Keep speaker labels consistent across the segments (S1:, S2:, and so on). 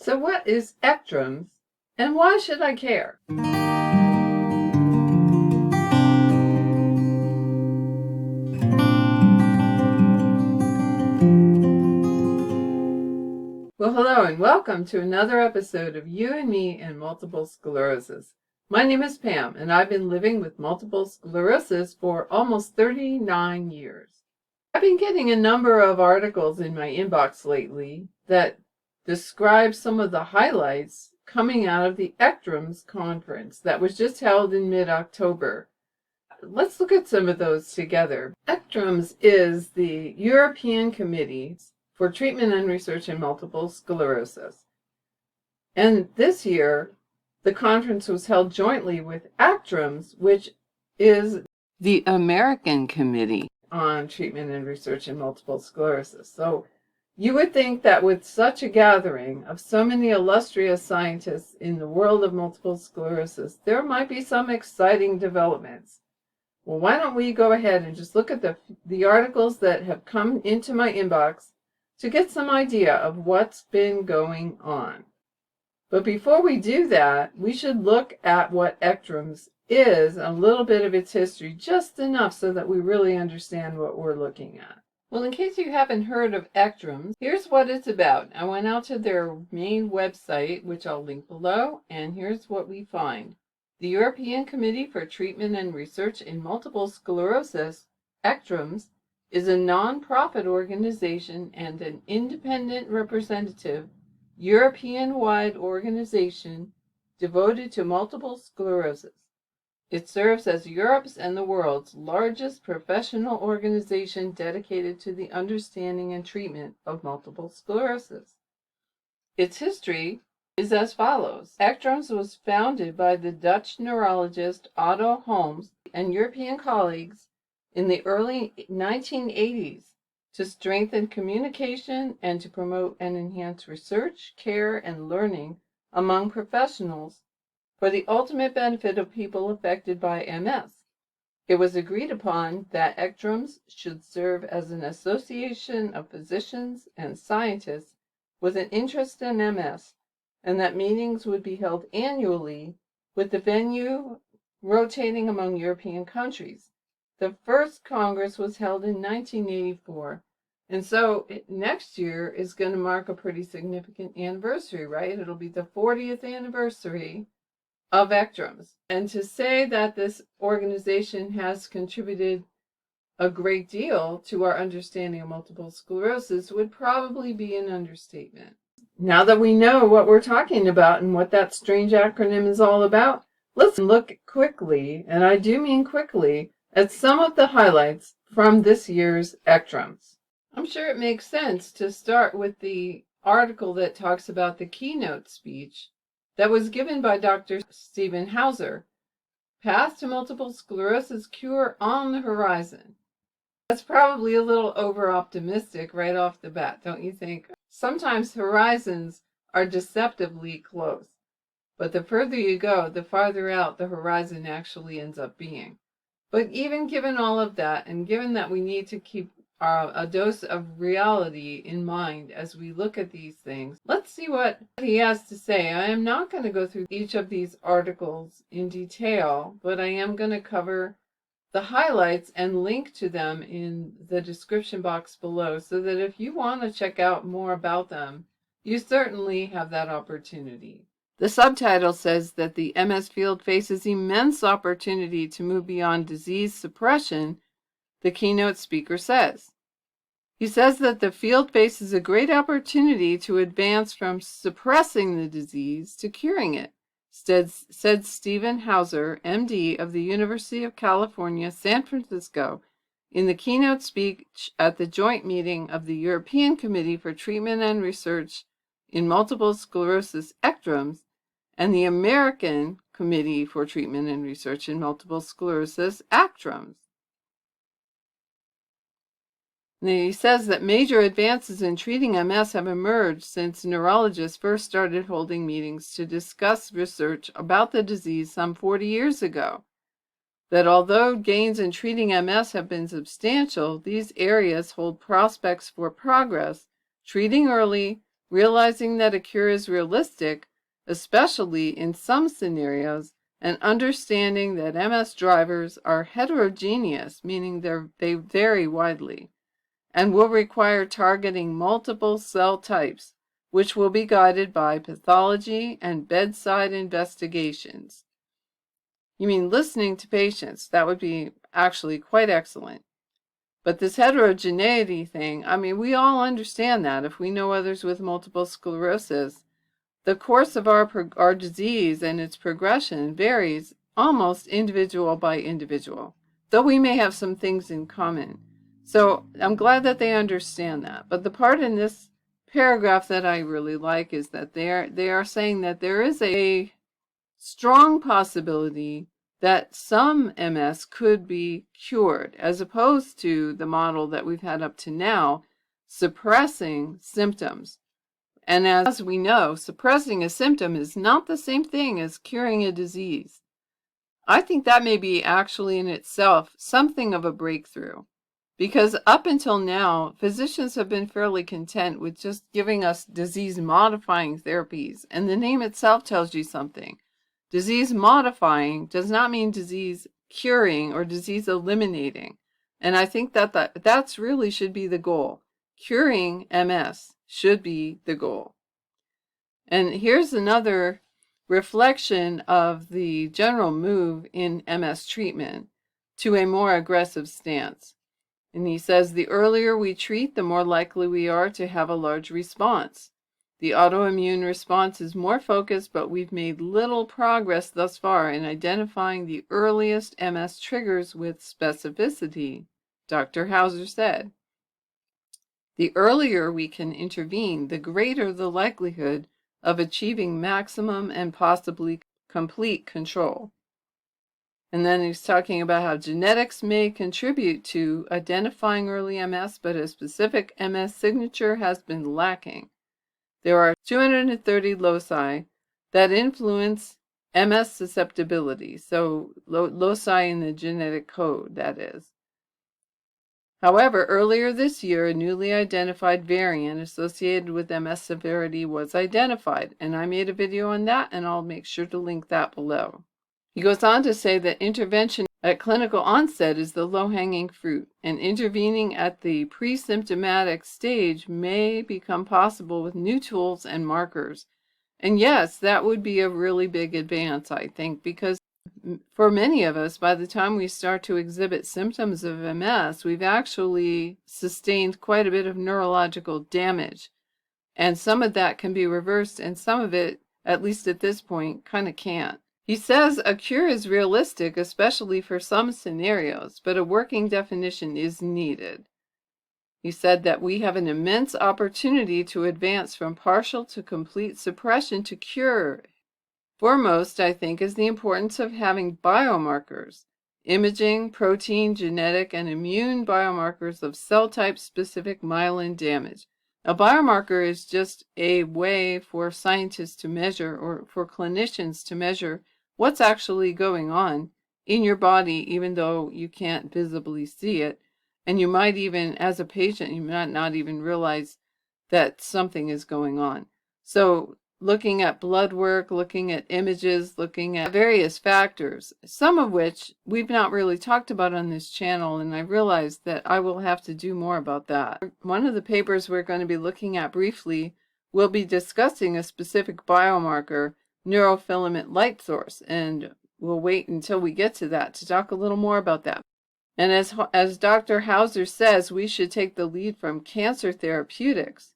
S1: So what is ECTRIMS, and why should I care? Well, hello and welcome to another episode of You and Me and Multiple Sclerosis. My name is Pam, and I've been living with multiple sclerosis for almost 39 years. I've been getting a number of articles in my inbox lately that describe some of the highlights coming out of the ECTRIMS conference that was just held in mid-October. Let's look at some of those together. ECTRIMS is the European Committee for Treatment and Research in Multiple Sclerosis. And this year, the conference was held jointly with ECTRIMS, which is the American Committee on Treatment and Research in Multiple Sclerosis. So you would think that with such a gathering of so many illustrious scientists in the world of multiple sclerosis, there might be some exciting developments. Well, why don't we go ahead and just look at the articles that have come into my inbox to get some idea of what's been going on. But before we do that, we should look at what ECTRIMS is, a little bit of its history, just enough so that we really understand what we're looking at. Well, in case you haven't heard of ECTRIMS, here's what it's about. I went out to their main website, which I'll link below, and here's what we find. The European Committee for Treatment and Research in Multiple Sclerosis, ECTRIMS, is a non-profit organization and an independent representative European-wide organization devoted to multiple sclerosis. It serves as Europe's and the world's largest professional organization dedicated to the understanding and treatment of multiple sclerosis. Its history is as follows. ECTRIMS was founded by the Dutch neurologist Otto Holmes and European colleagues in the early 1980s to strengthen communication and to promote and enhance research, care, and learning among professionals for the ultimate benefit of people affected by MS. It was agreed upon that ECTRIMS should serve as an association of physicians and scientists with an interest in MS, and that meetings would be held annually with the venue rotating among European countries. The first Congress was held in 1984, and so next year is going to mark a pretty significant anniversary, right? It'll be the 40th anniversary of ECTRIMS. And to say that this organization has contributed a great deal to our understanding of multiple sclerosis would probably be an understatement. Now that we know what we're talking about and what that strange acronym is all about, let's look quickly, and I do mean quickly, at some of the highlights from this year's ECTRIMS. I'm sure it makes sense to start with the article that talks about the keynote speech that was given by Dr. Stephen Hauser, Path to Multiple Sclerosis Cure on the Horizon. That's probably a little over-optimistic right off the bat, don't you think? Sometimes horizons are deceptively close, but the further you go, the farther out the horizon actually ends up being. But even given all of that, and given that we need to keep a dose of reality in mind as we look at these things, let's see what he has to say. I am not going to go through each of these articles in detail, but I am going to cover the highlights and link to them in the description box below, so that if you want to check out more about them, you certainly have that opportunity. The subtitle says that the MS field faces immense opportunity to move beyond disease suppression, the keynote speaker says. He says that the field faces a great opportunity to advance from suppressing the disease to curing it, said Stephen Hauser, MD of the University of California, San Francisco, in the keynote speech at the joint meeting of the European Committee for Treatment and Research in Multiple Sclerosis, ECTRIMS, and the American Committee for Treatment and Research in Multiple Sclerosis, ECTRIMS. And he says that major advances in treating MS have emerged since neurologists first started holding meetings to discuss research about the disease some 40 years ago. That although gains in treating MS have been substantial, these areas hold prospects for progress, treating early, realizing that a cure is realistic, especially in some scenarios, and understanding that MS drivers are heterogeneous, meaning they vary widely, and will require targeting multiple cell types, which will be guided by pathology and bedside investigations. You mean listening to patients? That would be actually quite excellent. But this heterogeneity thing, I mean, we all understand that if we know others with multiple sclerosis. The course of our disease and its progression varies almost individual by individual, though we may have some things in common. So I'm glad that they understand that. But the part in this paragraph that I really like is that they are saying that there is a strong possibility that some MS could be cured, as opposed to the model that we've had up to now, suppressing symptoms. And as we know, suppressing a symptom is not the same thing as curing a disease. I think that may be actually in itself something of a breakthrough, because up until now, physicians have been fairly content with just giving us disease-modifying therapies, and the name itself tells you something. Disease-modifying does not mean disease curing or disease eliminating, and I think that's really should be the goal. Curing MS should be the goal. And here's another reflection of the general move in MS treatment to a more aggressive stance. And he says, the earlier we treat, the more likely we are to have a large response. The autoimmune response is more focused, but we've made little progress thus far in identifying the earliest MS triggers with specificity, Dr. Hauser said. The earlier we can intervene, the greater the likelihood of achieving maximum and possibly complete control. And then he's talking about how genetics may contribute to identifying early MS, but a specific MS signature has been lacking. There are 230 loci that influence MS susceptibility, so loci in the genetic code, that is. However, earlier this year, a newly identified variant associated with MS severity was identified, and I made a video on that, and I'll make sure to link that below. He goes on to say that intervention at clinical onset is the low-hanging fruit, and intervening at the pre-symptomatic stage may become possible with new tools and markers. And yes, that would be a really big advance, I think, because for many of us, by the time we start to exhibit symptoms of MS, we've actually sustained quite a bit of neurological damage. And some of that can be reversed, and some of it, at least at this point, kind of can't. He says a cure is realistic, especially for some scenarios, but a working definition is needed. He said that we have an immense opportunity to advance from partial to complete suppression to cure. Foremost, I think, is the importance of having biomarkers, imaging, protein, genetic, and immune biomarkers of cell type specific myelin damage. A biomarker is just a way for scientists to measure, or for clinicians to measure, what's actually going on in your body, even though you can't visibly see it. And you might even, as a patient, you might not even realize that something is going on. So looking at blood work, looking at images, looking at various factors, some of which we've not really talked about on this channel, and I realized that I will have to do more about that. One of the papers we're going to be looking at briefly will be discussing a specific biomarker, neurofilament light source, and we'll wait until we get to that to talk a little more about that. And as Dr. Hauser says, we should take the lead from cancer therapeutics.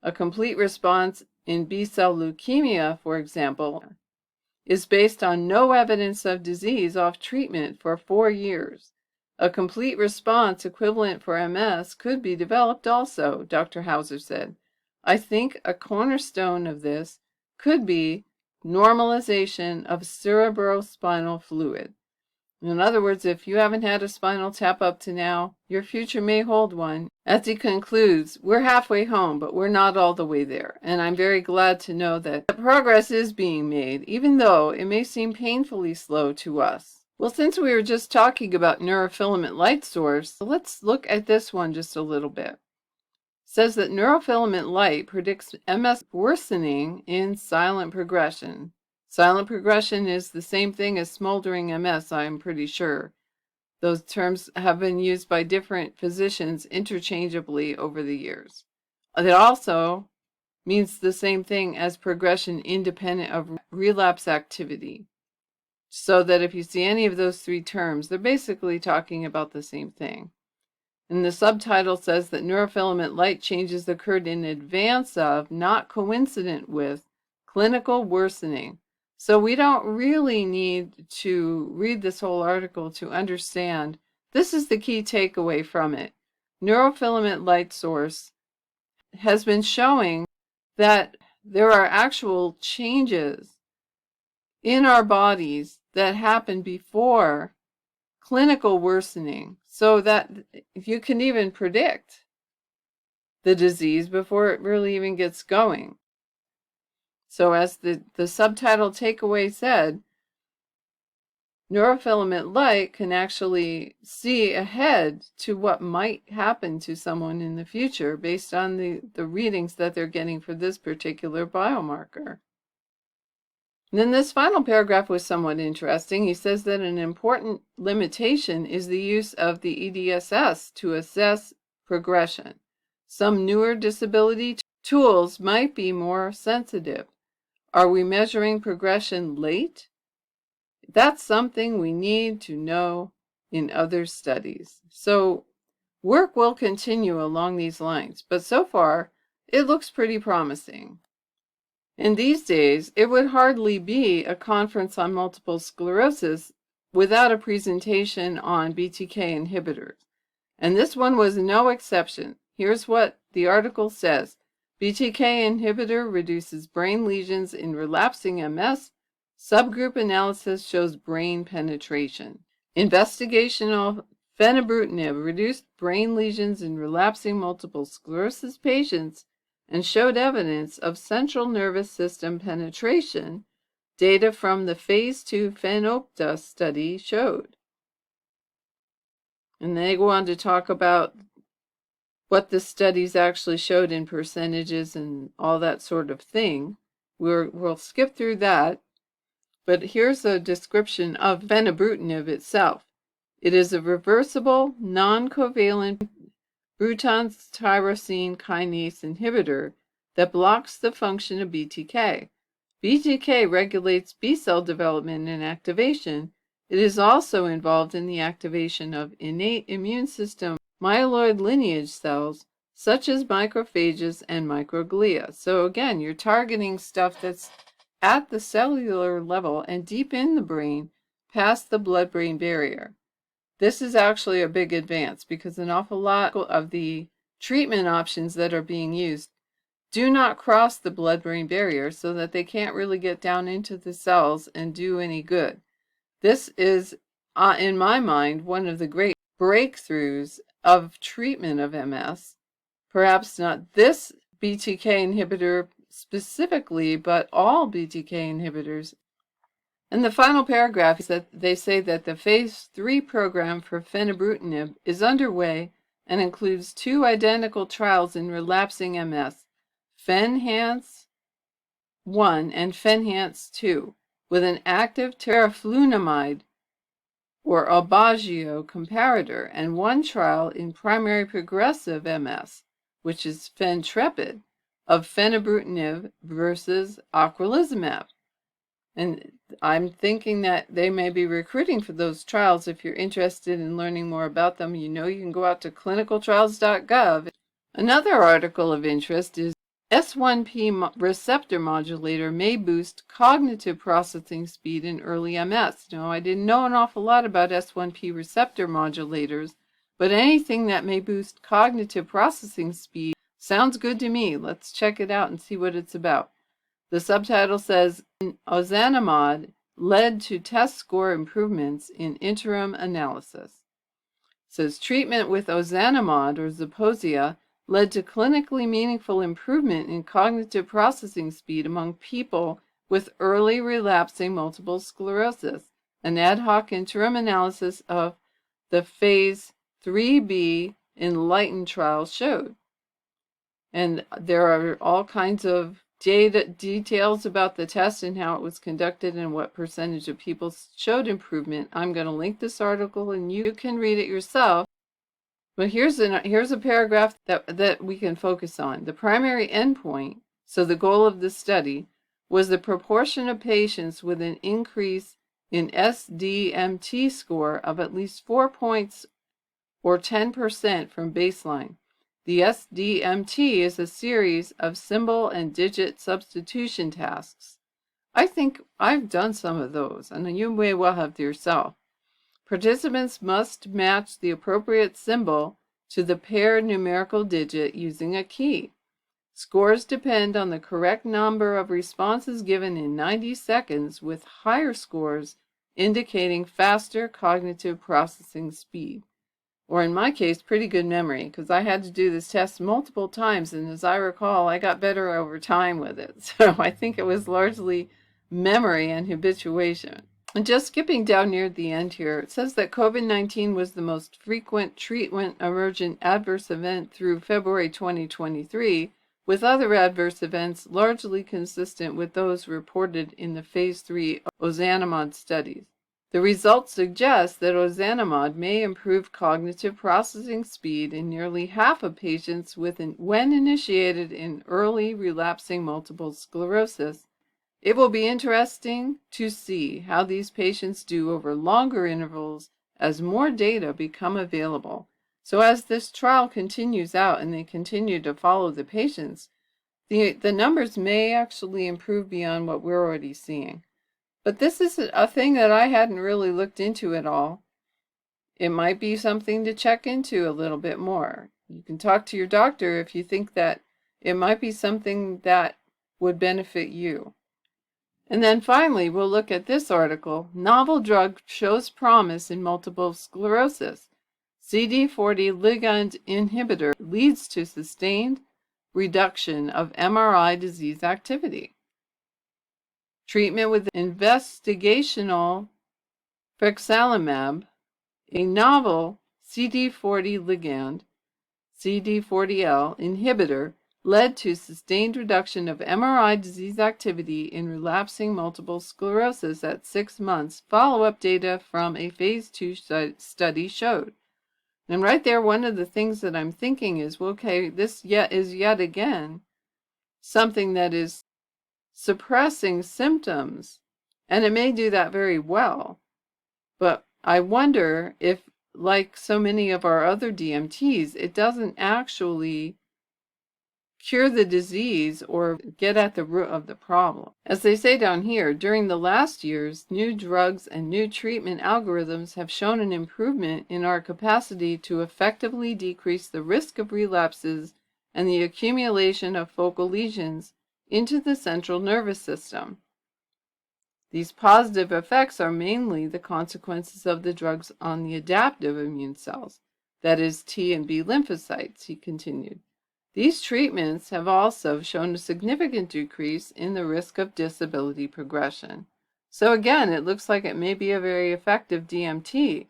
S1: A complete response in B-cell leukemia, for example, is based on no evidence of disease off treatment for 4 years. A complete response equivalent for MS could be developed also, Dr. Hauser said. I think a cornerstone of this could be normalization of cerebrospinal fluid. In other words, if you haven't had a spinal tap up to now, your future may hold one. As he concludes, we're halfway home, but we're not all the way there. And I'm very glad to know that progress is being made, even though it may seem painfully slow to us. Well, since we were just talking about neurofilament light source, let's look at this one just a little bit. says that neurofilament light predicts MS worsening in silent progression. Silent progression is the same thing as smoldering MS, I'm pretty sure. Those terms have been used by different physicians interchangeably over the years. It also means the same thing as progression independent of relapse activity. So that if you see any of those three terms, they're basically talking about the same thing. And the subtitle says that neurofilament light changes occurred in advance of, not coincident with, clinical worsening. So we don't really need to read this whole article to understand. This is the key takeaway from it. Neurofilament light source has been showing that there are actual changes in our bodies that happen before clinical worsening, so that you can even predict the disease before it really even gets going. So as the subtitle takeaway said, neurofilament light can actually see ahead to what might happen to someone in the future based on the readings that they're getting for this particular biomarker. And then this final paragraph was somewhat interesting. He says that an important limitation is the use of the EDSS to assess progression. Some newer disability tools might be more sensitive. Are we measuring progression late? That's something we need to know in other studies. So work will continue along these lines, but so far it looks pretty promising. In these days, it would hardly be a conference on multiple sclerosis without a presentation on BTK inhibitors. And this one was no exception. Here's what the article says. BTK inhibitor reduces brain lesions in relapsing MS. Subgroup analysis shows brain penetration. Investigational fenebrutinib reduced brain lesions in relapsing multiple sclerosis patients and showed evidence of central nervous system penetration. Data from the phase 2 FENOPTA study showed. And they go on to talk about what the studies actually showed in percentages and all that sort of thing. We'll skip through that, but here's a description of fenebrutinib itself. It is a reversible, non-covalent Bruton tyrosine kinase inhibitor that blocks the function of BTK. BTK regulates B-cell development and activation. It is also involved in the activation of innate immune system myeloid lineage cells, such as macrophages and microglia. So again, you're targeting stuff that's at the cellular level and deep in the brain, past the blood-brain barrier. This is actually a big advance because an awful lot of the treatment options that are being used do not cross the blood-brain barrier, so that they can't really get down into the cells and do any good. This is, in my mind, one of the great breakthroughs of treatment of MS. Perhaps not this BTK inhibitor specifically, but all BTK inhibitors. And the final paragraph is that they say that the phase 3 program for fenebrutinib is underway and includes 2 identical trials in relapsing MS, FENHANCE 1 and FENHANCE 2, with an active teriflunomide or Aubagio comparator, and 1 trial in primary progressive MS, which is FENtrepid, of fenebrutinib versus ocrelizumab. And I'm thinking that they may be recruiting for those trials. If you're interested in learning more about them, you can go out to clinicaltrials.gov. Another article of interest is S1P receptor modulator may boost cognitive processing speed in early MS. I didn't know an awful lot about S1P receptor modulators, but anything that may boost cognitive processing speed sounds good to me. Let's check it out and see what it's about. The subtitle says, ozanimod led to test score improvements in interim analysis. It says treatment with ozanimod or Zeposia led to clinically meaningful improvement in cognitive processing speed among people with early relapsing multiple sclerosis. An ad hoc interim analysis of the phase 3B ENLIGHTEN trial showed. And there are all kinds of details about the test and how it was conducted and what percentage of people showed improvement. I'm going to link this article and you can read it yourself. But here's a paragraph that we can focus on. The primary endpoint, so the goal of the study, was the proportion of patients with an increase in SDMT score of at least 4 points or 10% from baseline. The SDMT is a series of symbol and digit substitution tasks. I think I've done some of those, and you may well have yourself. Participants must match the appropriate symbol to the paired numerical digit using a key. Scores depend on the correct number of responses given in 90 seconds, with higher scores indicating faster cognitive processing speed. Or in my case, pretty good memory, because I had to do this test multiple times, and as I recall, I got better over time with it. So I think it was largely memory and habituation. And just skipping down near the end here, it says that COVID-19 was the most frequent treatment-emergent adverse event through February 2023, with other adverse events largely consistent with those reported in the Phase 3 ozanimod studies. The results suggest that ozanimod may improve cognitive processing speed in nearly half of patients when initiated in early relapsing multiple sclerosis. It will be interesting to see how these patients do over longer intervals as more data become available. So as this trial continues out and they continue to follow the patients, the numbers may actually improve beyond what we're already seeing. But this is a thing that I hadn't really looked into at all. It might be something to check into a little bit more. You can talk to your doctor if you think that it might be something that would benefit you. And then finally, we'll look at this article. Novel drug shows promise in multiple sclerosis. CD40 ligand inhibitor leads to sustained reduction of MRI disease activity. Treatment with investigational frexalimab, a novel CD40 ligand, CD40L inhibitor, led to sustained reduction of MRI disease activity in relapsing multiple sclerosis at 6 months. Follow-up data from a Phase 2 study showed. And right there, one of the things that I'm thinking is, well, okay, this is yet again something that is suppressing symptoms, and it may do that very well. But I wonder if, like so many of our other DMTs, it doesn't actually cure the disease or get at the root of the problem. As they say down here, during the last years, new drugs and new treatment algorithms have shown an improvement in our capacity to effectively decrease the risk of relapses and the accumulation of focal lesions into the central nervous system. These positive effects are mainly the consequences of the drugs on the adaptive immune cells, that is, T and B lymphocytes, he continued. These treatments have also shown a significant decrease in the risk of disability progression. So again, it looks like it may be a very effective DMT,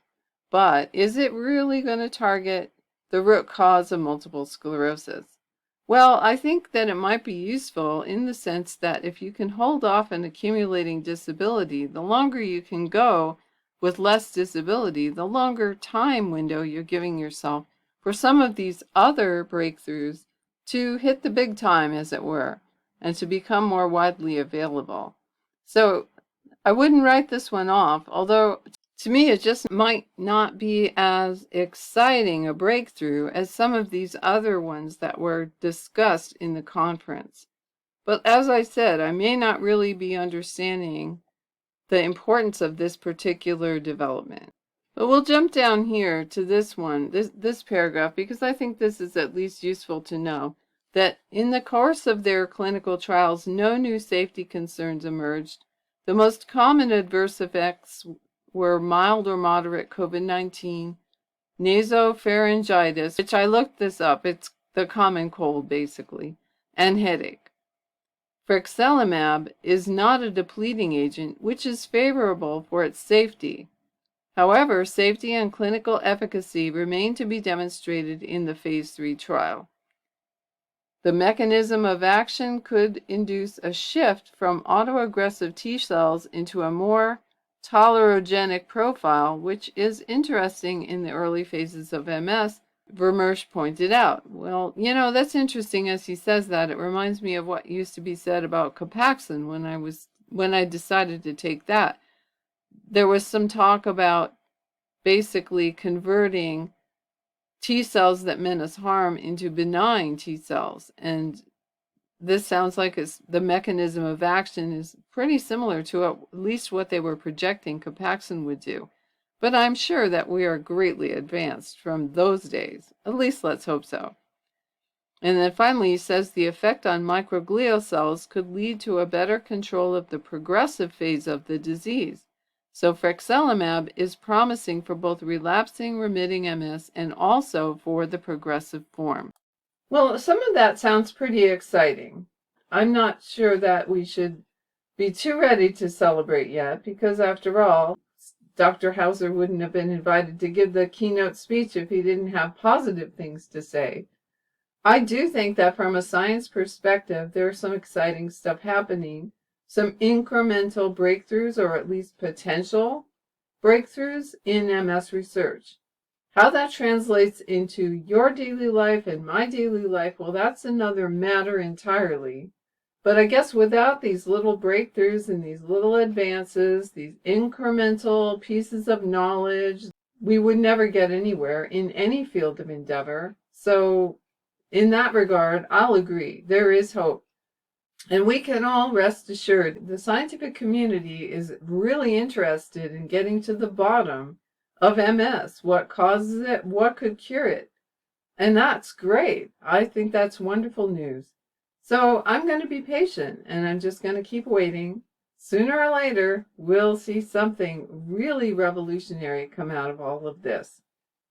S1: but is it really going to target the root cause of multiple sclerosis? Well, I think that it might be useful in the sense that if you can hold off on accumulating disability, the longer you can go with less disability, the longer time window you're giving yourself for some of these other breakthroughs to hit the big time, as it were, and to become more widely available. So I wouldn't write this one off, although to me it just might not be as exciting a breakthrough as some of these other ones that were discussed in the conference. But as I said, I may not really be understanding the importance of this particular development. But we'll jump down here to this one, this paragraph, because I think this is at least useful to know that in the course of their clinical trials, no new safety concerns emerged. The most common adverse effects were mild or moderate COVID-19, nasopharyngitis, which I looked this up, it's the common cold basically, and headache. Frexalimab is not a depleting agent, which is favorable for its safety. However, safety and clinical efficacy remain to be demonstrated in the Phase 3 trial. The mechanism of action could induce a shift from autoaggressive T cells into a more tolerogenic profile, which is interesting in the early phases of MS, Vermersch pointed out. Well, that's interesting as he says that. It reminds me of what used to be said about Copaxone when I decided to take that. There was some talk about basically converting T cells that meant us harm into benign T cells. And this sounds like the mechanism of action is pretty similar to at least what they were projecting Copaxone would do. But I'm sure that we are greatly advanced from those days. At least let's hope so. And then finally, he says the effect on microglial cells could lead to a better control of the progressive phase of the disease. So frexalimab is promising for both relapsing remitting MS and also for the progressive form. Well, some of that sounds pretty exciting. I'm not sure that we should be too ready to celebrate yet, because after all, Dr. Hauser wouldn't have been invited to give the keynote speech if he didn't have positive things to say. I do think that from a science perspective, there's some exciting stuff happening. Some incremental breakthroughs, or at least potential breakthroughs in MS research. How that translates into your daily life and my daily life, well, that's another matter entirely. But I guess without these little breakthroughs and these little advances, these incremental pieces of knowledge, we would never get anywhere in any field of endeavor. So in that regard, I'll agree. There is hope. And we can all rest assured the scientific community is really interested in getting to the bottom of MS, what causes it, what could cure it. And that's great. I think that's wonderful news. So I'm going to be patient, and I'm just going to keep waiting. Sooner or later, we'll see something really revolutionary come out of all of this.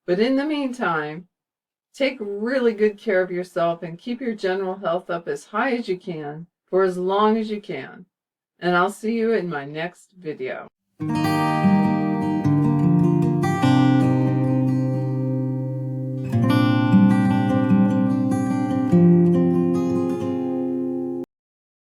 S1: But in the meantime, take really good care of yourself and keep your general health up as high as you can for as long as you can. And I'll see you in my next video.